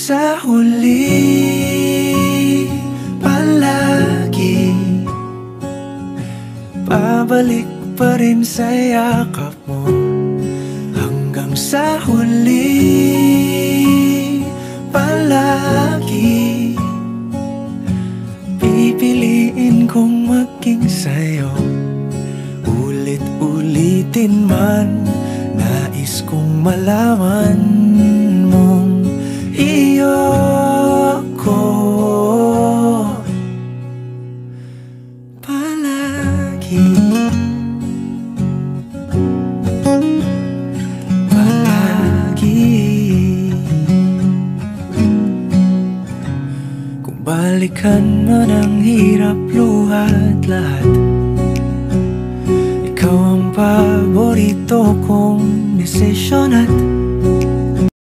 sa huli, palagi babalik pa rin sa yakap mo. Hanggang sa huli, palagi pipiliin kong maging sa'yo. Ulit-ulitin man, nais kong malaman mong iyo ko palagi. Kung balikan man ang hirap, luhat lahat, ikaw ang paborito kong desisyon at